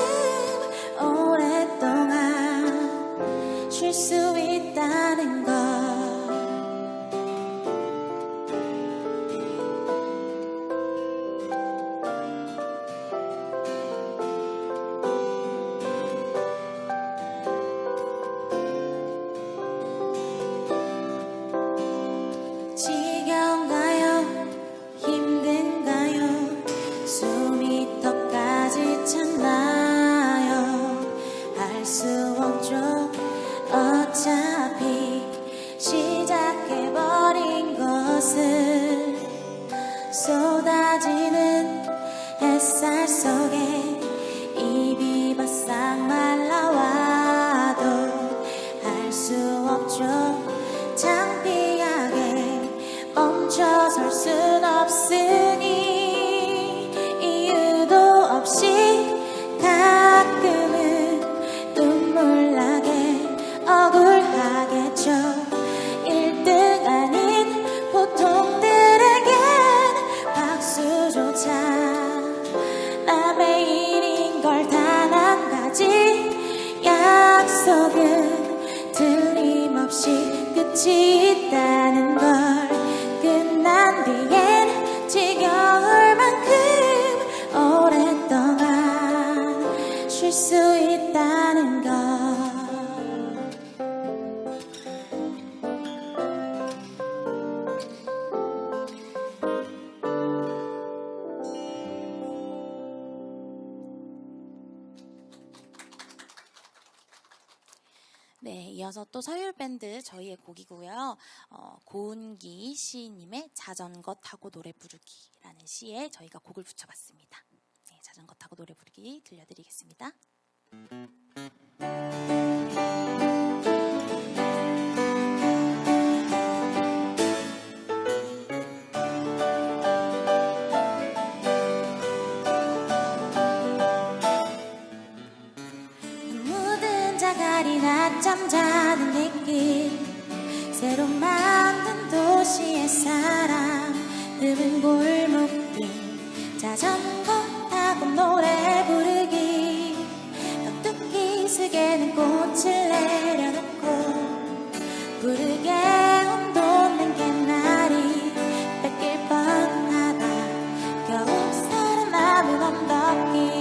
Speaker 6: 오랫동안 쉴 수 있다는 걸. 지겨운가요? 힘든가요? 수미터까지 찾나요? 할 수 없죠. 어차피 시작해버린 것을 쏟아지는 햇살 속에 입이 바싹 말라와도 할 수 없죠. 창피하게 멈춰설 순 없으니 이유도 없이 가끔은 눈물 나게 억울하겠죠. 1등 아닌 보통들에겐 박수조차 남의 일인 걸 단 한 가지 약속은 틀림없이 끝이 있다는 걸 끝난 뒤엔 지겨울 만큼 쉴 수 있다는 것.
Speaker 5: 네, 이어서 또 서율 밴드 저희의 곡이고요. 고은기 시인님의 자전거 타고 노래 부르기라는 시에 저희가 곡을 붙여봤습니다. 네, 자전거 타고 노래 부르기 들려드리겠습니다.
Speaker 6: 묻은 자갈이 낮잠 자는 길, 새로 만든 도시의 사람, 좁은 골목길, 자전거 타고 노래 부르기, 깍두기 스개는 꽃을 내려놓고 부르게 혼돈된 개나리, 뺏길 뻔하다 겨우 살아남은 언덕길.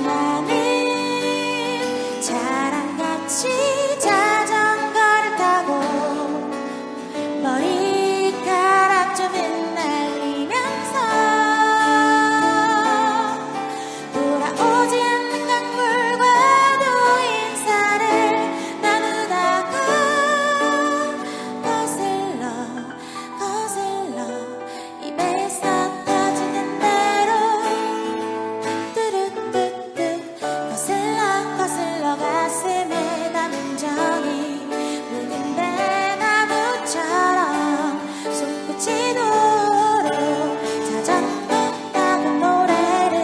Speaker 6: 나는 자랑같이 자전거를 타고 머리카락 좀 흩날리면서 돌아오지 않는 강물과도 인사를 나누다가 거슬러 입에서 터지는 대로 뚜루뚜뚜 거슬러 가슴에 담은 정이 묵은 대나무처럼 솟구치도록 자전거 타고 노래를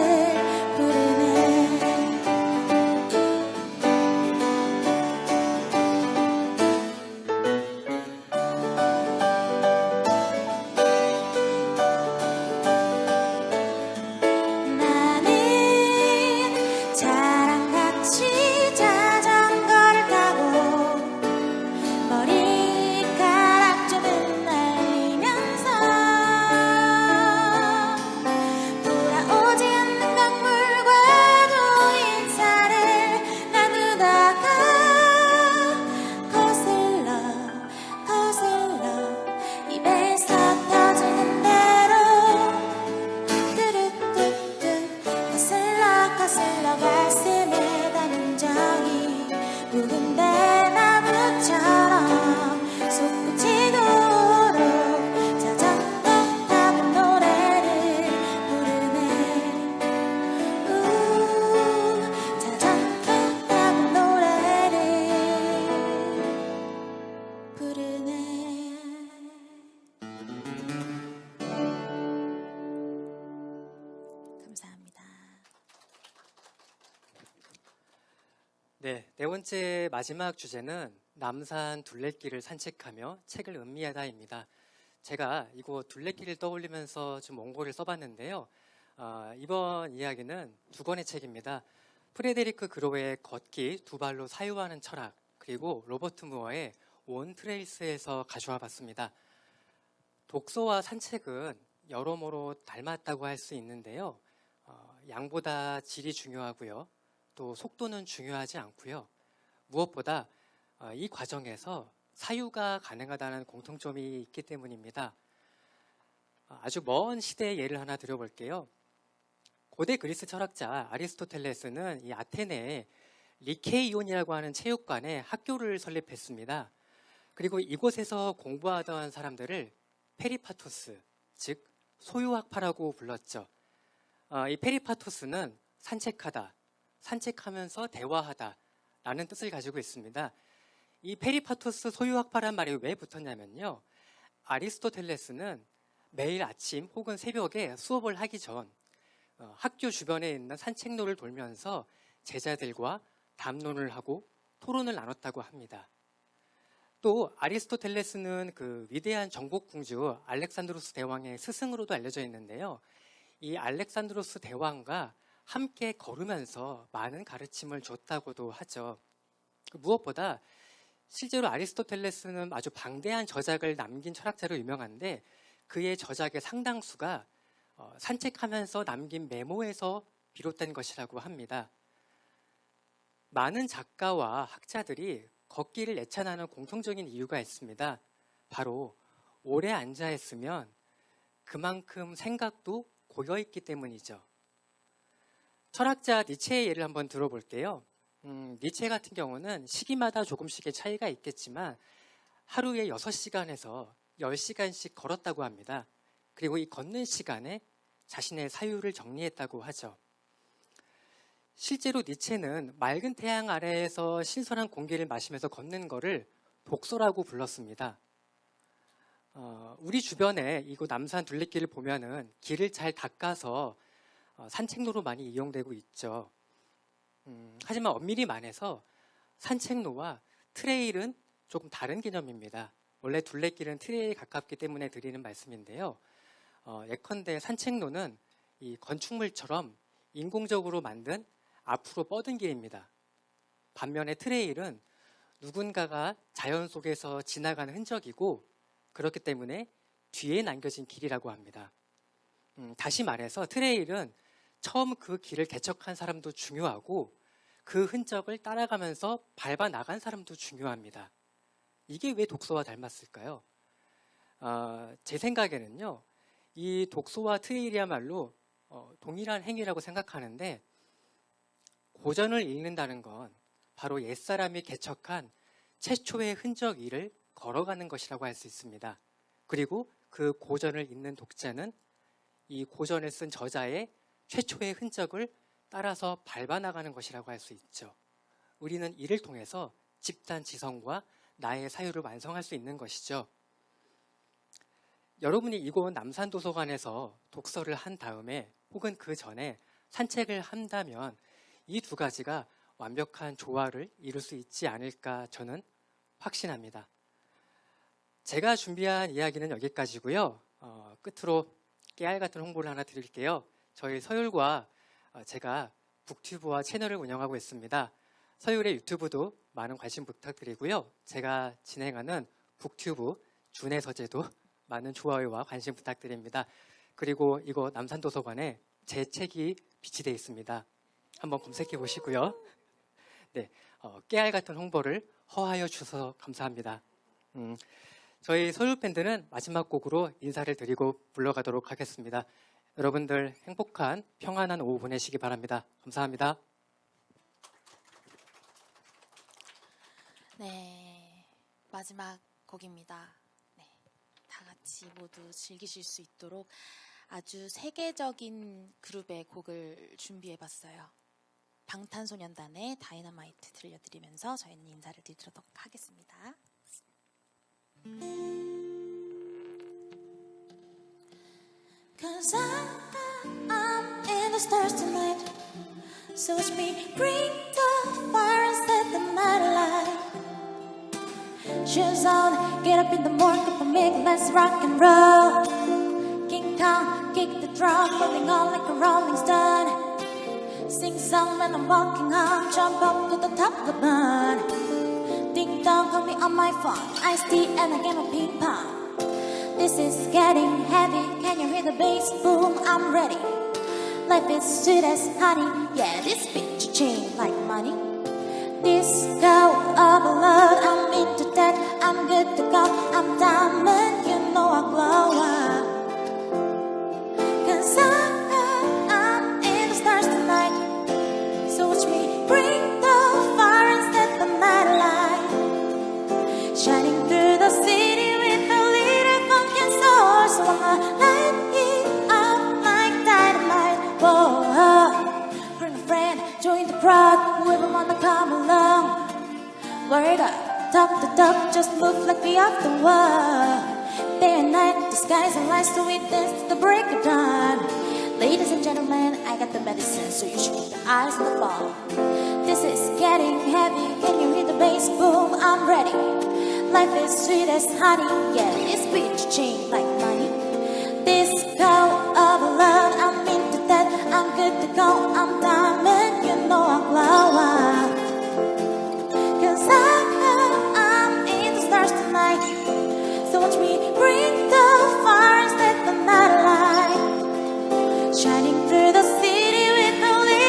Speaker 6: 부르네. 나는 자랑같이 자전거를 타고 머리카락 좀 흩날리면서 돌아오지 않는 강물과도 인사를 나누다가 거슬러 입에서 터지는 대로 뚜루뚜뚜 거슬러 가슴에 담은 정이 묵은 대나무처럼 솟구치도록 자전거 타고 노래를 부르네. 자전거 타고 노래를 부르네.
Speaker 5: 감사합니다.
Speaker 13: 네, 네 번째 마지막 주제는 남산 둘레길을 산책하며 책을 음미하다입니다. 제가 이곳 둘레길을 떠올리면서 좀 원고를 써봤는데요. 이번 이야기는 두 권의 책입니다. 프레데리크 그로의 걷기 두 발로 사유하는 철학, 그리고 로버트 무어의 온 트레일스에서 가져와 봤습니다. 독서와 산책은 여러모로 닮았다고 할 수 있는데요. 양보다 질이 중요하고요. 또 속도는 중요하지 않고요. 무엇보다 이 과정에서 사유가 가능하다는 공통점이 있기 때문입니다. 아주 먼 시대의 예를 하나 들어볼게요. 고대 그리스 철학자 아리스토텔레스는 이 아테네에 리케이온이라고 하는 체육관에 학교를 설립했습니다. 그리고 이곳에서 공부하던 사람들을 페리파토스, 즉 소유학파라고 불렀죠. 이 페리파토스는 산책하다, 산책하면서 대화하다 라는 뜻을 가지고 있습니다. 이 페리파토스 소유학파란 말이 왜 붙었냐면요. 아리스토텔레스는 매일 아침 혹은 새벽에 수업을 하기 전 학교 주변에 있는 산책로를 돌면서 제자들과 담론을 하고 토론을 나눴다고 합니다. 또 아리스토텔레스는 그 위대한 정복공주 알렉산드로스 대왕의 스승으로도 알려져 있는데요. 이 알렉산드로스 대왕과 함께 걸으면서 많은 가르침을 줬다고도 하죠. 무엇보다 실제로 아리스토텔레스는 아주 방대한 저작을 남긴 철학자로 유명한데 그의 저작의 상당수가 산책하면서 남긴 메모에서 비롯된 것이라고 합니다. 많은 작가와 학자들이 걷기를 애찬하는 공통적인 이유가 있습니다. 바로 오래 앉아 있으면 그만큼 생각도 고여있기 때문이죠. 철학자 니체의 예를 한번 들어볼게요. 니체 같은 경우는 시기마다 조금씩의 차이가 있겠지만 하루에 6시간에서 10시간씩 걸었다고 합니다. 그리고 이 걷는 시간에 자신의 사유를 정리했다고 하죠. 실제로 니체는 맑은 태양 아래에서 신선한 공기를 마시면서 걷는 것을 독서라고 불렀습니다. 우리 주변에 이곳 남산 둘레길을 보면은 길을 잘 닦아서 산책로로 많이 이용되고 있죠. 하지만 엄밀히 말해서 산책로와 트레일은 조금 다른 개념입니다. 원래 둘레길은 트레일에 가깝기 때문에 드리는 말씀인데요. 예컨대 산책로는 이 건축물처럼 인공적으로 만든 앞으로 뻗은 길입니다. 반면에 트레일은 누군가가 자연 속에서 지나가는 흔적이고 그렇기 때문에 뒤에 남겨진 길이라고 합니다. 다시 말해서 트레일은 처음 그 길을 개척한 사람도 중요하고 그 흔적을 따라가면서 밟아 나간 사람도 중요합니다. 이게 왜 독서와 닮았을까요? 제 생각에는요, 이 독서와 트레일이야말로 동일한 행위라고 생각하는데 고전을 읽는다는 건 바로 옛사람이 개척한 최초의 흔적 위를 걸어가는 것이라고 할 수 있습니다. 그리고 그 고전을 읽는 독자는 이 고전을 쓴 저자의 최초의 흔적을 따라서 밟아나가는 것이라고 할 수 있죠. 우리는 이를 통해서 집단 지성과 나의 사유를 완성할 수 있는 것이죠. 여러분이 이곳 남산도서관에서 독서를 한 다음에 혹은 그 전에 산책을 한다면 이 두 가지가 완벽한 조화를 이룰 수 있지 않을까 저는 확신합니다. 제가 준비한 이야기는 여기까지고요. 끝으로 깨알 같은 홍보를 하나 드릴게요. 저희 서율과 제가 북튜브와 채널을 운영하고 있습니다. 서율의 유튜브도 많은 관심 부탁드리고요. 제가 진행하는 북튜브 준의 서재도 많은 좋아요와 관심 부탁드립니다. 그리고 이곳 남산도서관에 제 책이 비치되어 있습니다. 한번 검색해 보시고요. 네, 깨알 같은 홍보를 허하여 주셔서 감사합니다. 저희 서울 밴드는 마지막 곡으로 인사를 드리고 물러가도록 하겠습니다. 여러분들 행복한 평안한 오후 보내시기 바랍니다. 감사합니다.
Speaker 5: 네, 마지막 곡입니다. 네, 다 같이 모두 즐기실 수 있도록 아주 세계적인 그룹의 곡을 준비해봤어요. 방탄소년단의 다이너마이트 들려드리면서 저희는 인사를 드리도록 하겠습니다.
Speaker 6: Cause I'm in the stars tonight. So watch me bring the fire and set the night alight. Shoes on, get up in the morning, cup of milk, let's rock and roll. King Kong, kick the drum, rolling on like a rolling stone. Sing song when I'm walking home, jump up to the top of the mountain. Ding dong, call me on my phone, iced tea and a game of ping pong. This is getting heavy, can you hear the bass boom? I'm ready. Life is sweet as honey, yeah, this bitch chain like money. Disco overload, I'm into that, I'm good to go. I'm diamond, you know I glow up. Cause I'm in the stars tonight. So watch me bring the fire and set the night alight. Shining through the city with a little funk and soul. So I'ma light it up like dynamite. Whoa, bring a friend, join the crowd, whoever wanna come along. Word up, talk the talk, just move like we off the wall. Day and night, the skies are light, so we dance to the break of dawn. Ladies and gentlemen, I got the medicine, so you should keep your eyes on the ball. This is getting heavy, can you hear the bass boom? I'm ready. Life is sweet as honey, yeah, this bitch chain like money. Disco overload, I'm into that, I'm good to go. I'm diamond, you know I glow up. Cause I'm in the stars tonight. So watch me bring the fire and set the night alight. Shining through the city with a little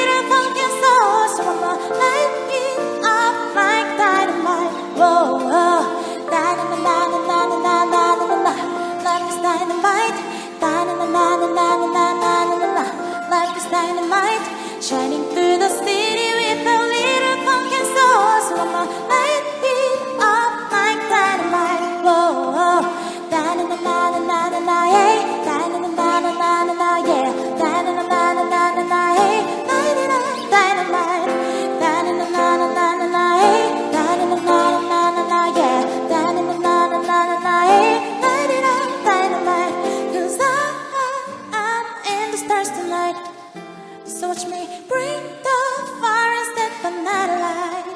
Speaker 6: dynamite, shining through the city with a little pumpkin sauce. I'ma light it up like dynamite. Whoa, da-na-na-na-na-na-na, hey, da-na-na-na-na-na-na, yeah, da-na-na-na-na-na-na, hey, light it up, dynamite, da-na-na-na-na-na-na, hey, da-na-na-na-na-na-na, yeah, da-na-na-na-na-na-na, hey, light it up, dynamite. 'Cause I'm in the stars tonight. So watch me bring the fire and set the night alight,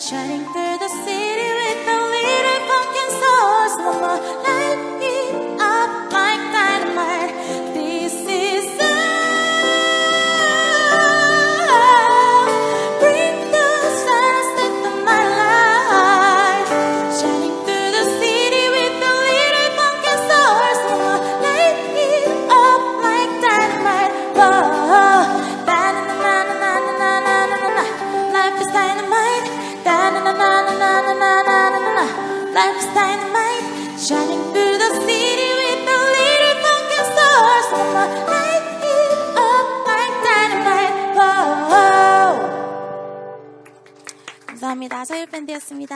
Speaker 6: shining through the city with a little pumpkin sauce. I'ma light it up like dynamite. This is love. Bring the sun and set the night alight, shining through the city with a little pumpkin sauce. I'ma light it up like dynamite. Whoa, da-na-na-na-na-na-na-na-na-na. Life is dynamite. Da-na-na-na-na-na-na-na-na-na. Life is dynamite, shining through the city with a little pumpkin stars. I'ma light it up like dynamite. Whoa. 감사합니다. 서율밴드였습니다.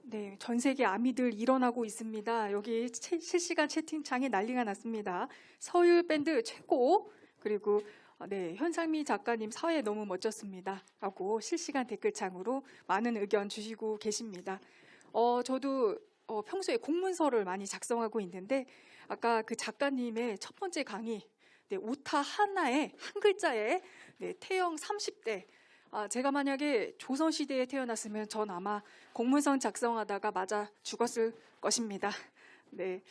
Speaker 1: 네, 전 세계 아미들 일어나고 있습니다. 여기 실시간 채팅창에 난리가 났습니다. 서울 밴드 최고, 그리고 네, 현상미 작가님 사회 너무 멋졌습니다. 하고 실시간 댓글창으로 많은 의견 주시고 계십니다. 저도 평소에 공문서를 많이 작성하고 있는데 아까 그 작가님의 첫 번째 강의, 네, 오타 하나에 한 글자에 네, 태영 30대. 제가 만약에 조선시대에 태어났으면 전 아마 공문서 작성하다가 맞아 죽었을 것입니다. 네,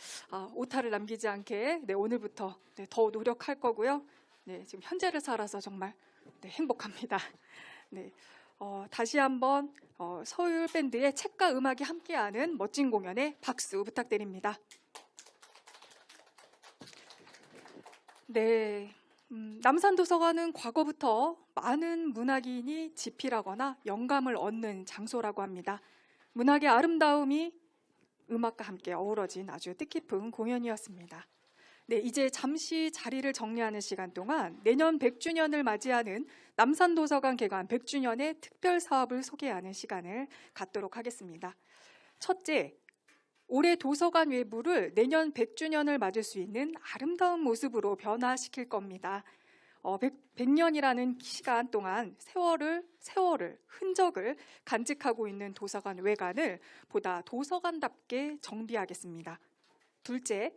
Speaker 1: 오타를 남기지 않게 네, 오늘부터 네, 더 노력할 거고요. 네, 지금 현재를 살아서 정말 네, 행복합니다. 네, 다시 한번 서울 밴드의 책과 음악이 함께하는 멋진 공연에 박수 부탁드립니다. 네, 남산도서관은 과거부터 많은 문학인이 집필하거나 영감을 얻는 장소라고 합니다. 문학의 아름다움이 음악과 함께 어우러진 아주 뜻깊은 공연이었습니다. 네, 이제 잠시 자리를 정리하는 시간 동안 내년 100주년을 맞이하는 남산도서관 개관 100주년의 특별 사업을 소개하는 시간을 갖도록 하겠습니다. 첫째, 올해 도서관 외부를 내년 100주년을 맞을 수 있는 아름다운 모습으로 변화시킬 겁니다. 100년이라는 시간 동안 세월을 흔적을 간직하고 있는 도서관 외관을 보다 도서관답게 정비하겠습니다. 둘째,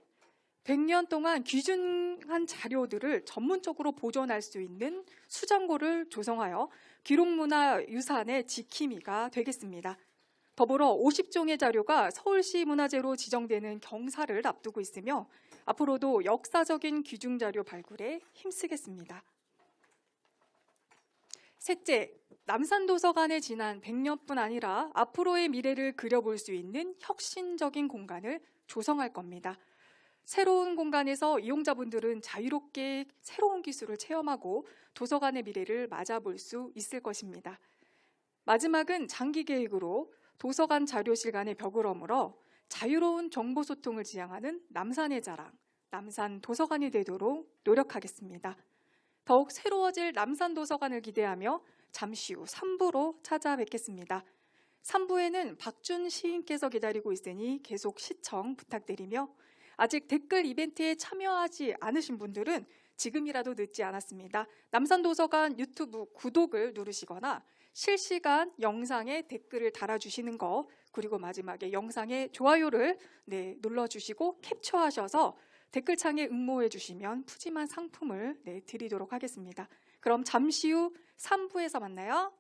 Speaker 1: 100년 동안 귀중한 자료들을 전문적으로 보존할 수 있는 수장고를 조성하여 기록문화유산의 지킴이가 되겠습니다. 더불어 50종의 자료가 서울시 문화재로 지정되는 경사를 앞두고 있으며 앞으로도 역사적인 귀중자료 발굴에 힘쓰겠습니다. 셋째, 남산도서관의 지난 100년뿐 아니라 앞으로의 미래를 그려볼 수 있는 혁신적인 공간을 조성할 겁니다. 새로운 공간에서 이용자분들은 자유롭게 새로운 기술을 체험하고 도서관의 미래를 맞아볼 수 있을 것입니다. 마지막은 장기 계획으로 도서관 자료실 간의 벽을 허물어 자유로운 정보 소통을 지향하는 남산의 자랑, 남산 도서관이 되도록 노력하겠습니다. 더욱 새로워질 남산 도서관을 기대하며 잠시 후 3부로 찾아뵙겠습니다. 3부에는 박준 시인께서 기다리고 있으니 계속 시청 부탁드리며 아직 댓글 이벤트에 참여하지 않으신 분들은 지금이라도 늦지 않았습니다. 남산도서관 유튜브 구독을 누르시거나 실시간 영상에 댓글을 달아주시는 거, 그리고 마지막에 영상에 좋아요를 눌러주시고 캡처하셔서 댓글창에 응모해 주시면 푸짐한 상품을 드리도록 하겠습니다. 그럼 잠시 후 3부에서 만나요.